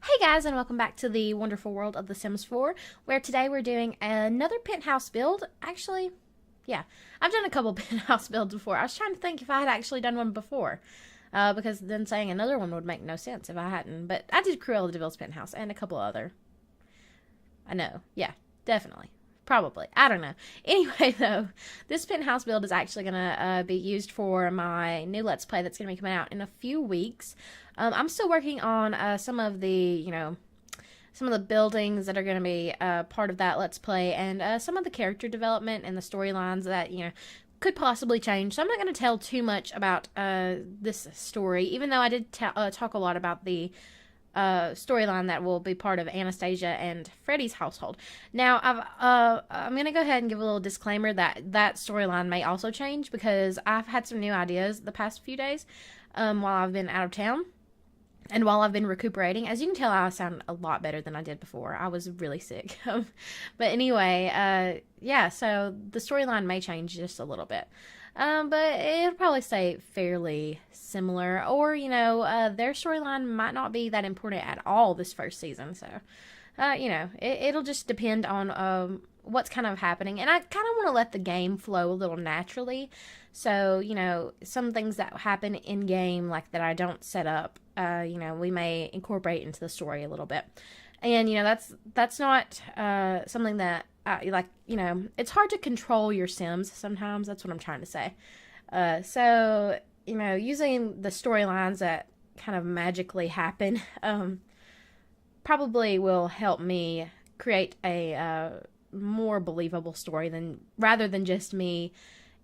Hey guys, and welcome back to the wonderful world of The Sims 4, where today we're doing another penthouse build. Actually, yeah, I've done a couple penthouse builds before. I was trying to think if I had actually done one before, because then saying another one would make no sense if I hadn't. But I did Cruella de Vil's penthouse and a couple other. I know, yeah, definitely. Probably. I don't know. Anyway, though, this penthouse build is actually going to be used for my new Let's Play that's going to be coming out in a few weeks. I'm still working on some of the, some of the buildings that are going to be part of that Let's Play, and some of the character development and the storylines that, could possibly change. So I'm not going to tell too much about this story, even though I did talk a lot about the storyline that will be part of Anastasia and Freddie's household. Now, I'm going to go ahead and give a little disclaimer that that storyline may also change because I've had some new ideas the past few days while I've been out of town. And while I've been recuperating, as you can tell, I sound a lot better than I did before. I was really sick. But anyway, yeah, so the storyline may change just a little bit. But it'll probably stay fairly similar. Or, their storyline might not be that important at all this first season. So, it'll just depend on what's kind of happening. And I kind of want to let the game flow a little naturally. So, some things that happen in game, like that I don't set up, we may incorporate into the story a little bit. And, that's not something that, it's hard to control your Sims sometimes. That's what I'm trying to say. So, using the storylines that kind of magically happen probably will help me create a more believable story rather than just me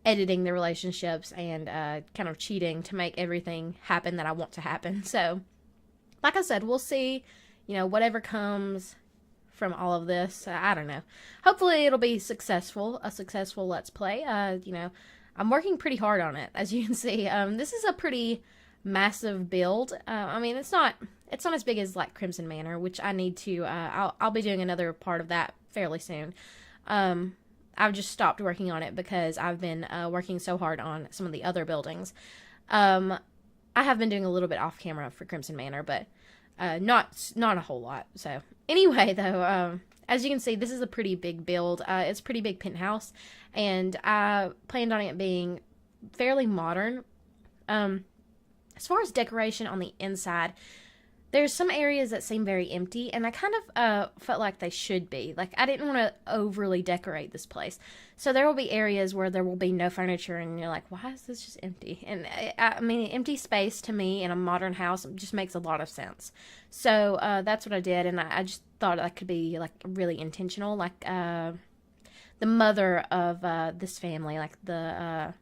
editing the relationships and kind of cheating to make everything happen that I want to happen. So, like I said, we'll see, whatever comes from all of this. I don't know. Hopefully it'll be a successful Let's Play. I'm working pretty hard on it, as you can see. This is a pretty massive build. It's not as big as like Crimson Manor, which I need to, I'll be doing another part of that fairly soon. I've just stopped working on it because I've been working so hard on some of the other buildings. I have been doing a little bit off camera for Crimson Manor, but not a whole lot. So anyway, though, as you can see, this is a pretty big build. It's a pretty big penthouse, and I planned on it being fairly modern. As far as decoration on the inside, there's some areas that seem very empty, and I kind of felt like they should be. Like, I didn't want to overly decorate this place. So there will be areas where there will be no furniture, and you're like, why is this just empty? And, empty space to me in a modern house just makes a lot of sense. So that's what I did, and I just thought that could be, like, really intentional. Like, the mother of this family, like the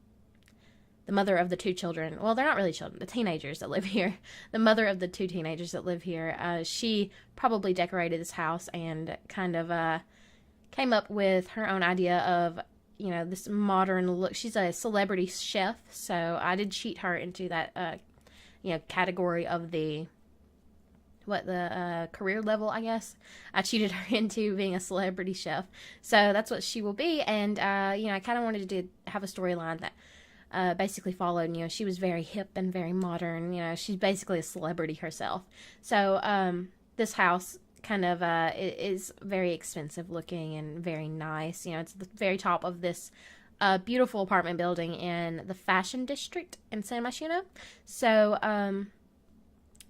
mother of the two children, well, they're not really children, the teenagers that live here, the mother of the two teenagers that live here, she probably decorated this house and kind of came up with her own idea of, this modern look. She's a celebrity chef, so I did cheat her into that, category of the career level, I guess. I cheated her into being a celebrity chef, so that's what she will be, and, I kind of wanted to have a storyline that basically followed, she was very hip and very modern, she's basically a celebrity herself. So, this house kind of, is very expensive looking and very nice. It's the very top of this, beautiful apartment building in the Fashion District in San Myshuno. So,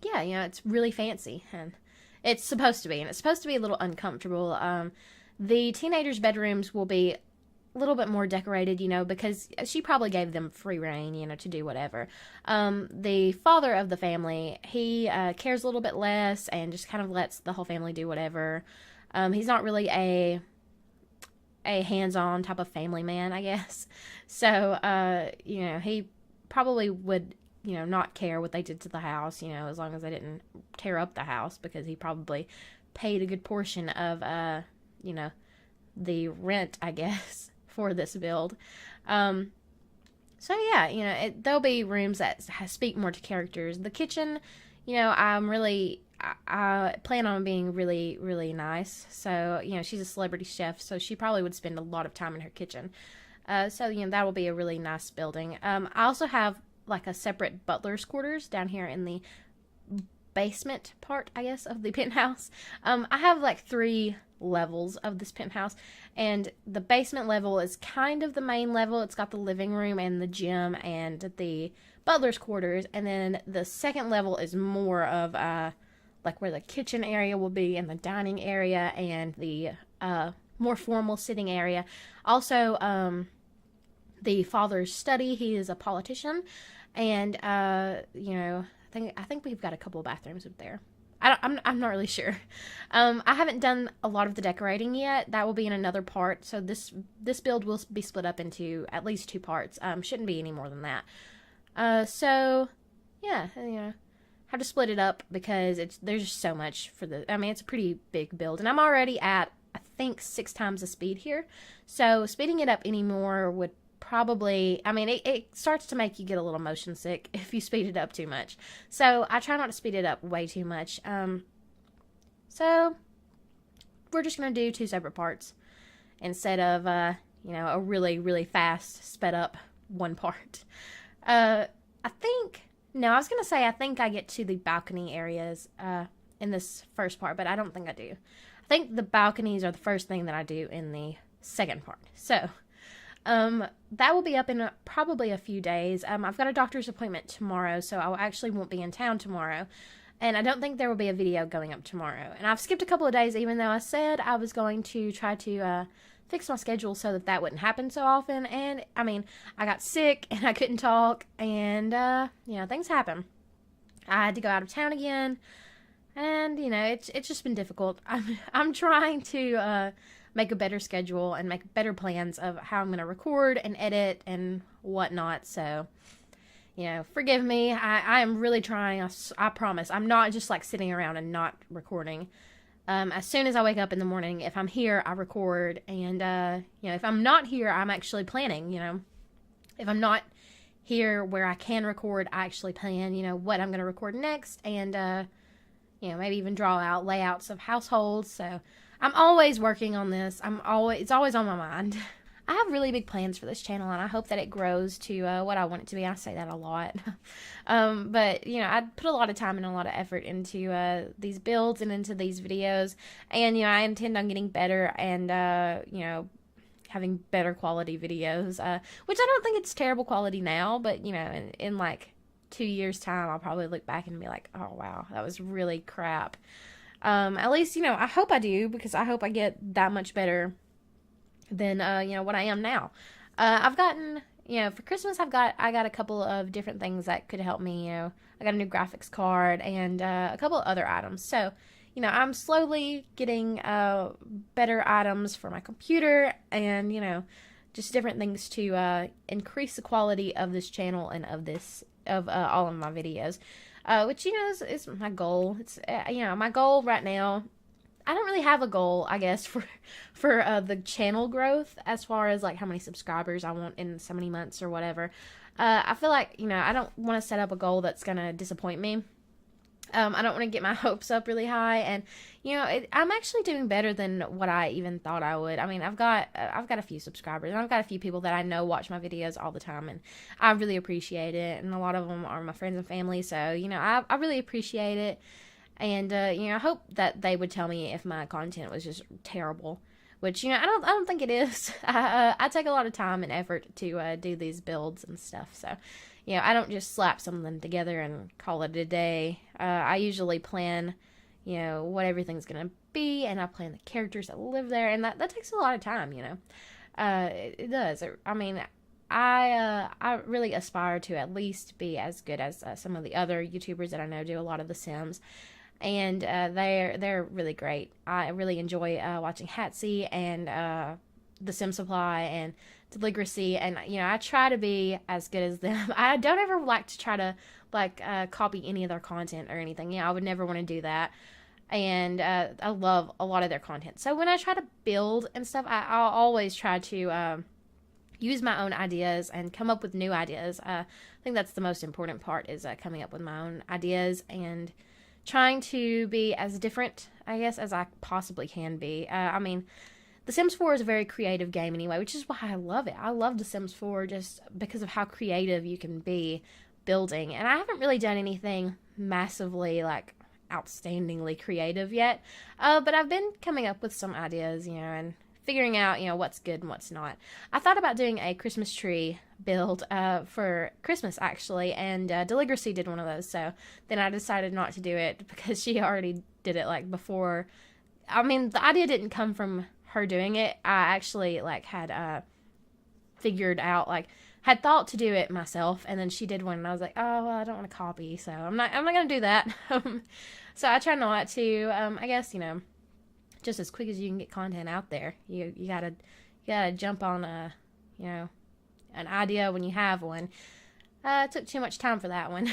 yeah, it's really fancy, and it's supposed to be, and it's supposed to be a little uncomfortable. The teenagers' bedrooms will be a little bit more decorated, because she probably gave them free reign, to do whatever. The father of the family, he cares a little bit less and just kind of lets the whole family do whatever. He's not really a hands-on type of family man, I guess. So, he probably would, not care what they did to the house, as long as they didn't tear up the house, because he probably paid a good portion of, the rent, I guess, for this build. So yeah, there'll be rooms that speak more to characters. The kitchen, I plan on being really, really nice. So, she's a celebrity chef, so she probably would spend a lot of time in her kitchen. So, that will be a really nice building. I also have, like, a separate butler's quarters down here in the basement part, I guess, of the penthouse. I have like 3 levels of this penthouse, and the basement level is kind of the main level. It's got the living room and the gym and the butler's quarters, and then the second level is more of like where the kitchen area will be, and the dining area, and the more formal sitting area. Also, the father's study. He is a politician, and you know, I think we've got a couple of bathrooms up there. I'm not really sure. I haven't done a lot of the decorating yet. That will be in another part. So this build will be split up into at least 2 parts. Shouldn't be any more than that. So yeah, you know, have to split it up because there's just so much for the. I mean, it's a pretty big build, and I'm already at, I think, 6 times the speed here. So speeding it up anymore would probably, I mean, it starts to make you get a little motion sick if you speed it up too much. So I try not to speed it up way too much. So we're just going to do 2 separate parts instead of, you know, a really, really fast sped up 1 part. I think I think I get to the balcony areas in this first part, but I don't think I do. I think the balconies are the first thing that I do in the second part. So that will be up in probably a few days. I've got a doctor's appointment tomorrow, so I actually won't be in town tomorrow. And I don't think there will be a video going up tomorrow. And I've skipped a couple of days, even though I said I was going to try to fix my schedule so that wouldn't happen so often. And, I mean, I got sick, and I couldn't talk, and, you know, things happen. I had to go out of town again, and, you know, it's just been difficult. I'm trying to make a better schedule and make better plans of how I'm going to record and edit and whatnot. So, you know, forgive me. I am really trying. I promise. I'm not just like sitting around and not recording. As soon as I wake up in the morning, if I'm here, I record. And, you know, if I'm not here, I'm actually planning, you know. If I'm not here where I can record, I actually plan, you know, what I'm going to record next. And, you know, maybe even draw out layouts of households. So I'm always working on this. It's always on my mind. I have really big plans for this channel, and I hope that it grows to what I want it to be. I say that a lot. But, you know, I put a lot of time and a lot of effort into these builds and into these videos. And, you know, I intend on getting better and, you know, having better quality videos, which I don't think it's terrible quality now, but, you know, in like 2 years' time, I'll probably look back and be like, oh, wow, that was really crap. At least, you know, I hope I do, because I hope I get that much better than, you know, what I am now. I've gotten, you know, for Christmas, I got a couple of different things that could help me, you know. I got a new graphics card and a couple of other items. So, you know, I'm slowly getting better items for my computer and, you know, just different things to increase the quality of this channel and of all of my videos. Which, you know, is my goal. It's, you know, my goal right now, I don't really have a goal, I guess, for the channel growth as far as, like, how many subscribers I want in so many months or whatever. I feel like, you know, I don't want to set up a goal that's going to disappoint me. I don't want to get my hopes up really high, and, you know, I'm actually doing better than what I even thought I would. I mean, I've got a few subscribers, and I've got a few people that I know watch my videos all the time, and I really appreciate it, and a lot of them are my friends and family, so, you know, I really appreciate it, and, you know, I hope that they would tell me if my content was just terrible, which, you know, I don't think it is. I take a lot of time and effort to do these builds and stuff, so, you know, I don't just slap something together and call it a day. I usually plan, you know, what everything's going to be, and I plan the characters that live there, and that takes a lot of time, you know. It does. I mean, I really aspire to at least be as good as some of the other YouTubers that I know do a lot of The Sims, and they're really great. I really enjoy watching Hatsy and The Sim Supply and Deligracy, and, you know, I try to be as good as them. I don't ever like to try to, like, copy any of their content or anything. You know, I would never want to do that, and I love a lot of their content. So when I try to build and stuff, I'll always try to use my own ideas and come up with new ideas. I think that's the most important part, is coming up with my own ideas and trying to be as different, I guess, as I possibly can be. I mean, The Sims 4 is a very creative game anyway, which is why I love it. I love The Sims 4 just because of how creative you can be building. And I haven't really done anything massively, like, outstandingly creative yet. But I've been coming up with some ideas, and figuring out, what's good and what's not. I thought about doing a Christmas tree build for Christmas, actually, and Deligracy did one of those, so then I decided not to do it because she already did it, like, before. I mean, the idea didn't come from her doing it. I actually, like, had figured out, like, had thought to do it myself, and then she did one, and I was like, oh, well, I don't want to copy, so I'm not going to do that. So I try not to. I guess, just as quick as you can get content out there, you gotta jump on an idea when you have one. It took too much time for that one.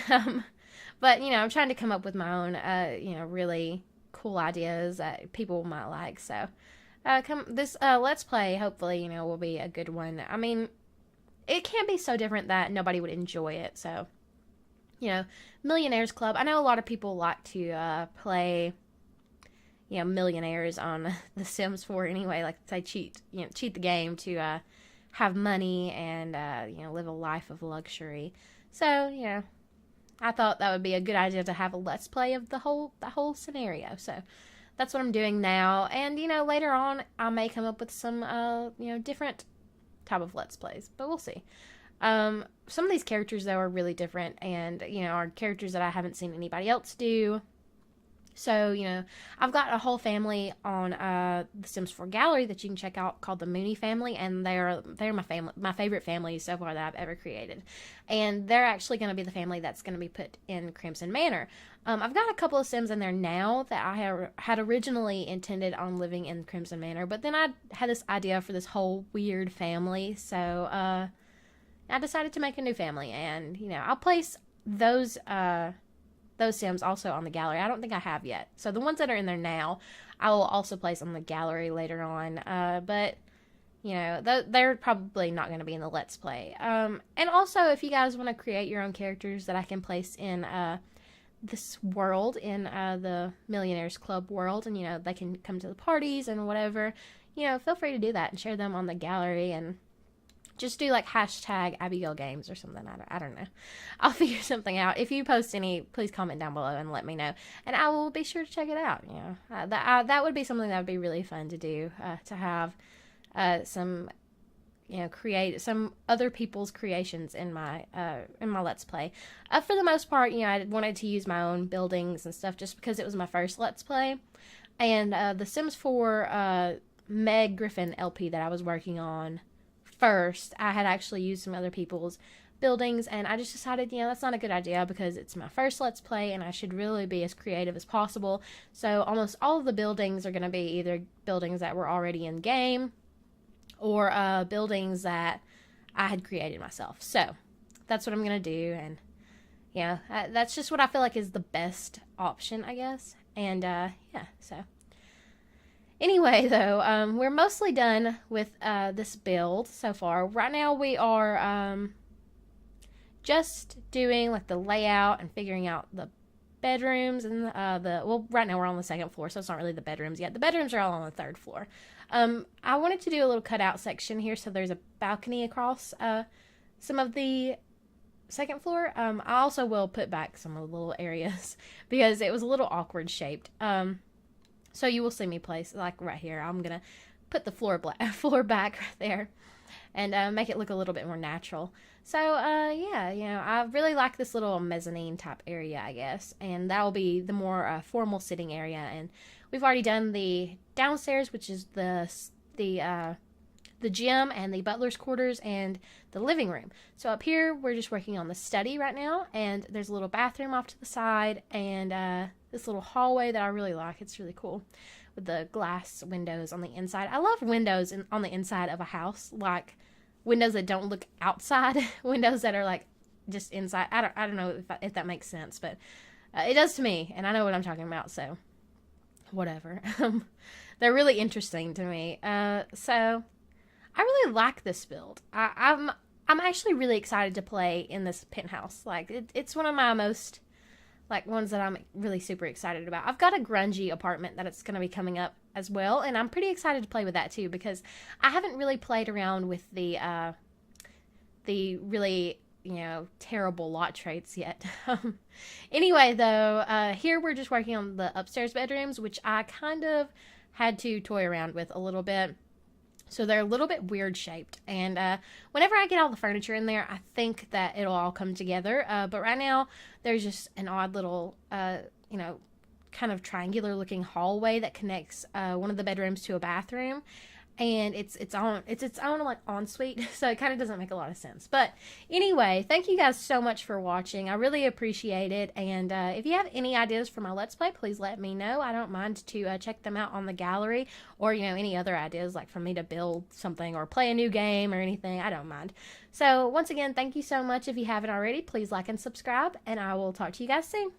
But, I'm trying to come up with my own, really cool ideas that people might like. So, this Let's Play, hopefully, will be a good one. I mean, it can't be so different that nobody would enjoy it. So, Millionaires Club. I know a lot of people like to play, millionaires on The Sims 4 anyway. Like, they cheat the game to have money and, live a life of luxury. So, I thought that would be a good idea to have a Let's Play of the whole scenario. So, that's what I'm doing now. And, later on, I may come up with some, different type of Let's Plays, but we'll see. Some of these characters, though, are really different and, are characters that I haven't seen anybody else do. So, I've got a whole family on the Sims 4 gallery that you can check out called the Mooney family, and they're my favorite family so far that I've ever created. And they're actually going to be the family that's going to be put in Crimson Manor. I've got a couple of Sims in there now that I had originally intended on living in Crimson Manor, but then I had this idea for this whole weird family, so I decided to make a new family, and, I'll place those Sims also on the gallery. I don't think I have yet. So the ones that are in there now, I will also place on the gallery later on. But, they're probably not going to be in the Let's Play. And also, if you guys want to create your own characters that I can place in this world, in the Millionaires Club world, and, they can come to the parties and whatever, feel free to do that and share them on the gallery, and just do like hashtag AbbygailGames or something. I don't know. I'll figure something out. If you post any, please comment down below and let me know, and I will be sure to check it out. That would be something that would be really fun to do. To have some, create some other people's creations in my Let's Play. For the most part, I wanted to use my own buildings and stuff just because it was my first Let's Play, and the Sims 4 Meg Griffin LP that I was working on first, I had actually used some other people's buildings, and I just decided, that's not a good idea because it's my first Let's Play and I should really be as creative as possible. So almost all of the buildings are going to be either buildings that were already in game or buildings that I had created myself. So that's what I'm going to do, and that's just what I feel like is the best option, I guess. And so anyway, though, we're mostly done with this build so far. Right now we are just doing like the layout and figuring out the bedrooms and right now we're on the second floor, so it's not really the bedrooms yet. The bedrooms are all on the third floor. I wanted to do a little cutout section here, so there's a balcony across some of the second floor. I also will put back some of the little areas because it was a little awkward shaped. So you will see me place, like right here, I'm going to put the floor back right there and make it look a little bit more natural. So, I really like this little mezzanine type area, I guess. And that will be the more formal sitting area. And we've already done the downstairs, which is the gym and the butler's quarters and the living room. So up here, we're just working on the study right now. And there's a little bathroom off to the side and this little hallway that I really like. It's really cool with the glass windows on the inside. I love windows on the inside of a house, like windows that don't look outside, windows that are like just inside. I don't know if that makes sense, but it does to me, and I know what I'm talking about, so whatever. They're really interesting to me. So I really like this build. I'm actually really excited to play in this penthouse. Like it's one of my most ones that I'm really super excited about. I've got a grungy apartment that it's going to be coming up as well, and I'm pretty excited to play with that too because I haven't really played around with the really terrible lot traits yet. Anyway, though, here we're just working on the upstairs bedrooms, which I kind of had to toy around with a little bit. So they're a little bit weird shaped. And whenever I get all the furniture in there, I think that it'll all come together. But right now, there's just an odd little, kind of triangular looking hallway that connects one of the bedrooms to a bathroom. And it's its own like ensuite, so it kind of doesn't make a lot of sense. But anyway, thank you guys so much for watching. I really appreciate it. And if you have any ideas for my Let's Play, please let me know. I don't mind to check them out on the gallery, or any other ideas like for me to build something or play a new game or anything. I don't mind. So once again, thank you so much. If you haven't already, please like and subscribe, and I will talk to you guys soon.